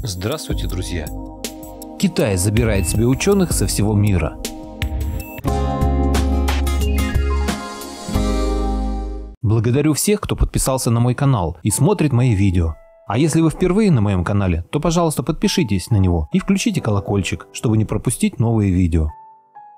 Здравствуйте, друзья! Китай забирает себе ученых со всего мира. Благодарю всех, кто подписался на мой канал и смотрит мои видео. А если вы впервые на моем канале, то, пожалуйста, подпишитесь на него и включите колокольчик, чтобы не пропустить новые видео.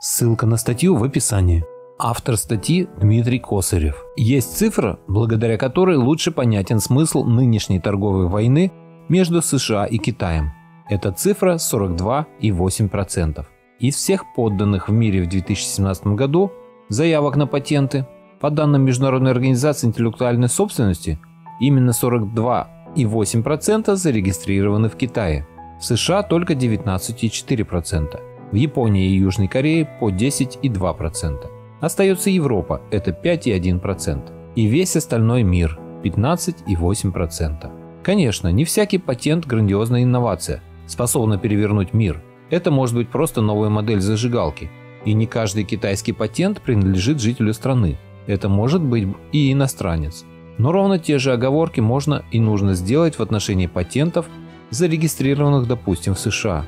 Ссылка на статью в описании. Автор статьи Дмитрий Косарев. Есть цифра, благодаря которой лучше понятен смысл нынешней торговой войны между США и Китаем. Эта цифра 42,8%. Из всех подданных в мире в 2017 году заявок на патенты, по данным Международной организации интеллектуальной собственности, именно 42,8% зарегистрированы в Китае. В США только 19,4%. В Японии и Южной Корее по 10,2%. Остается Европа, это 5,1%. И весь остальной мир, 15,8%. Конечно, не всякий патент – грандиозная инновация, способна перевернуть мир. Это может быть просто новая модель зажигалки. И не каждый китайский патент принадлежит жителю страны. Это может быть и иностранец. Но ровно те же оговорки можно и нужно сделать в отношении патентов, зарегистрированных, допустим, в США.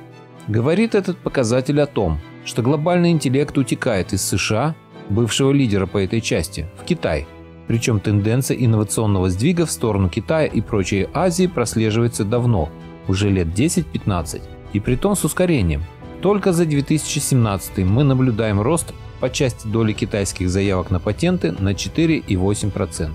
Говорит этот показатель о том, что глобальный интеллект утекает из США, бывшего лидера по этой части, в Китай. Причем тенденция инновационного сдвига в сторону Китая и прочей Азии прослеживается давно, уже лет 10-15, и притом с ускорением. Только за 2017 мы наблюдаем рост по части доли китайских заявок на патенты на 4,8%.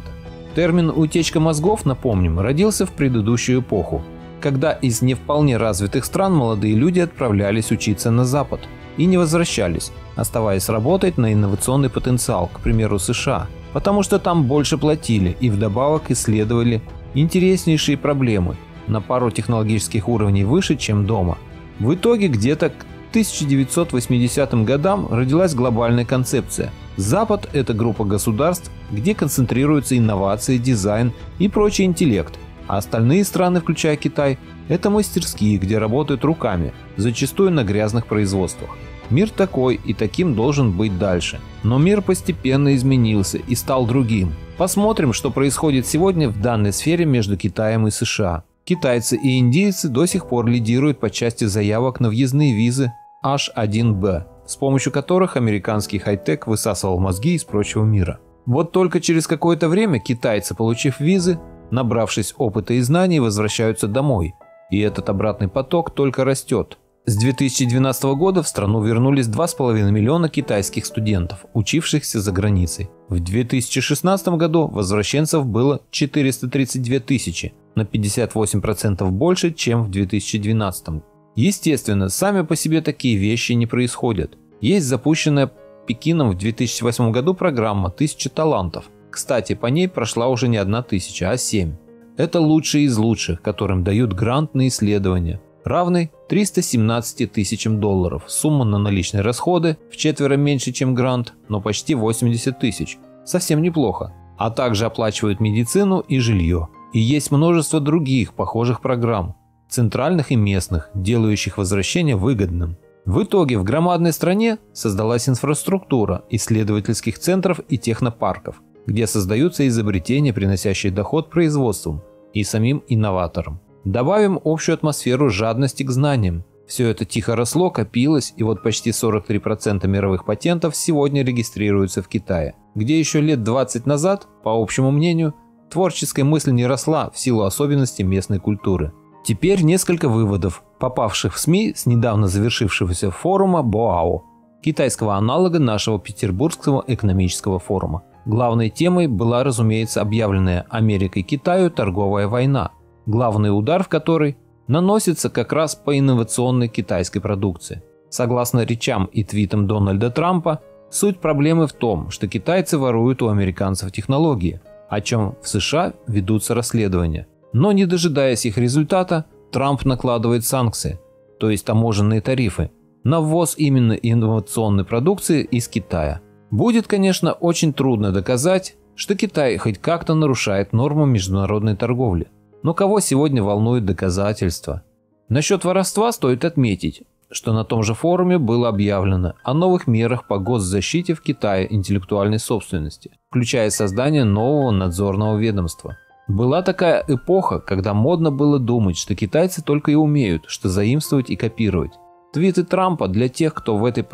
Термин «утечка мозгов», напомним, родился в предыдущую эпоху, когда из не вполне развитых стран молодые люди отправлялись учиться на Запад и не возвращались, оставаясь работать на инновационный потенциал, к примеру, США, потому что там больше платили и вдобавок исследовали интереснейшие проблемы на пару технологических уровней выше, чем дома. В итоге где-то к 1980 годам родилась глобальная концепция. Запад – это группа государств, где концентрируются инновации, дизайн и прочий интеллект, а остальные страны, включая Китай, это мастерские, где работают руками, зачастую на грязных производствах. Мир такой и таким должен быть дальше. Но мир постепенно изменился и стал другим. Посмотрим, что происходит сегодня в данной сфере между Китаем и США. Китайцы и индийцы до сих пор лидируют по части заявок на въездные визы H1B, с помощью которых американский хай-тек высасывал мозги из прочего мира. Вот только через какое-то время китайцы, получив визы, набравшись опыта и знаний, возвращаются домой. И этот обратный поток только растет. С 2012 года в страну вернулись 2,5 миллиона китайских студентов, учившихся за границей. В 2016 году возвращенцев было 432 тысячи, на 58% больше, чем в 2012. Естественно, сами по себе такие вещи не происходят. Есть запущенная Пекином в 2008 году программа «1000 талантов». Кстати, по ней прошла уже не 1000, а 7. Это лучшие из лучших, которым дают грант на исследования, равный 317 тысячам долларов. Сумма на наличные расходы вчетверо меньше, чем грант, но почти 80 тысяч. Совсем неплохо. А также оплачивают медицину и жилье. И есть множество других похожих программ, центральных и местных, делающих возвращение выгодным. В итоге в громадной стране создалась инфраструктура исследовательских центров и технопарков, где создаются изобретения, приносящие доход производствам и самим инноваторам. Добавим общую атмосферу жадности к знаниям. Все это тихо росло, копилось, и вот почти 43% мировых патентов сегодня регистрируются в Китае, где еще лет 20 назад, по общему мнению, творческая мысль не росла в силу особенностей местной культуры. Теперь несколько выводов, попавших в СМИ с недавно завершившегося форума БОАО, китайского аналога нашего Петербургского экономического форума. Главной темой была, разумеется, объявленная Америкой Китаю торговая война, главный удар в которой наносится как раз по инновационной китайской продукции. Согласно речам и твитам Дональда Трампа, суть проблемы в том, что китайцы воруют у американцев технологии, о чем в США ведутся расследования. Но не дожидаясь их результата, Трамп накладывает санкции, то есть таможенные тарифы, на ввоз именно инновационной продукции из Китая. Будет, конечно, очень трудно доказать, что Китай хоть как-то нарушает нормы международной торговли. Но кого сегодня волнует доказательства? Насчет воровства стоит отметить, что на том же форуме было объявлено о новых мерах по госзащите в Китае интеллектуальной собственности, включая создание нового надзорного ведомства. Была такая эпоха, когда модно было думать, что китайцы только и умеют, что заимствовать и копировать. Твиты Трампа для тех, кто в этой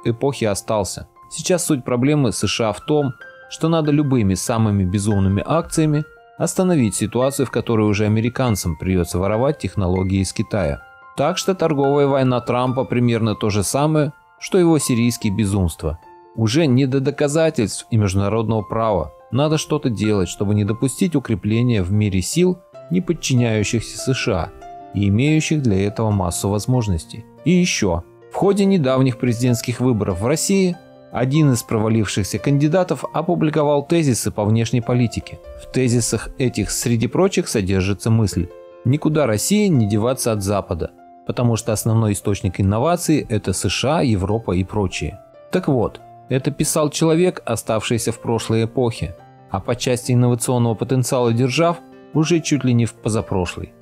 эпохе остался. Сейчас суть проблемы США в том, что надо любыми самыми безумными акциями остановить ситуацию, в которой уже американцам придется воровать технологии из Китая. Так что торговая война Трампа примерно то же самое, что его сирийские безумства. Уже не до доказательств и международного права. Надо что-то делать, чтобы не допустить укрепления в мире сил, не подчиняющихся США и имеющих для этого массу возможностей. И еще, в ходе недавних президентских выборов в России один из провалившихся кандидатов опубликовал тезисы по внешней политике. В тезисах этих, среди прочих, содержится мысль: никуда России не деваться от Запада, потому что основной источник инноваций – это США, Европа и прочие. Так вот, это писал человек, оставшийся в прошлой эпохе, а по части инновационного потенциала держав уже чуть ли не в позапрошлой.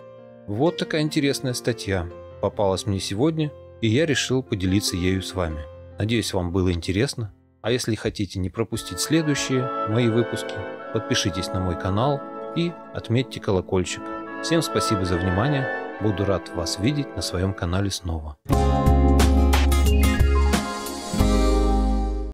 Вот такая интересная статья попалась мне сегодня, и я решил поделиться ею с вами. Надеюсь, вам было интересно. А если хотите не пропустить следующие мои выпуски, подпишитесь на мой канал и отметьте колокольчик. Всем спасибо за внимание. Буду рад вас видеть на своем канале снова.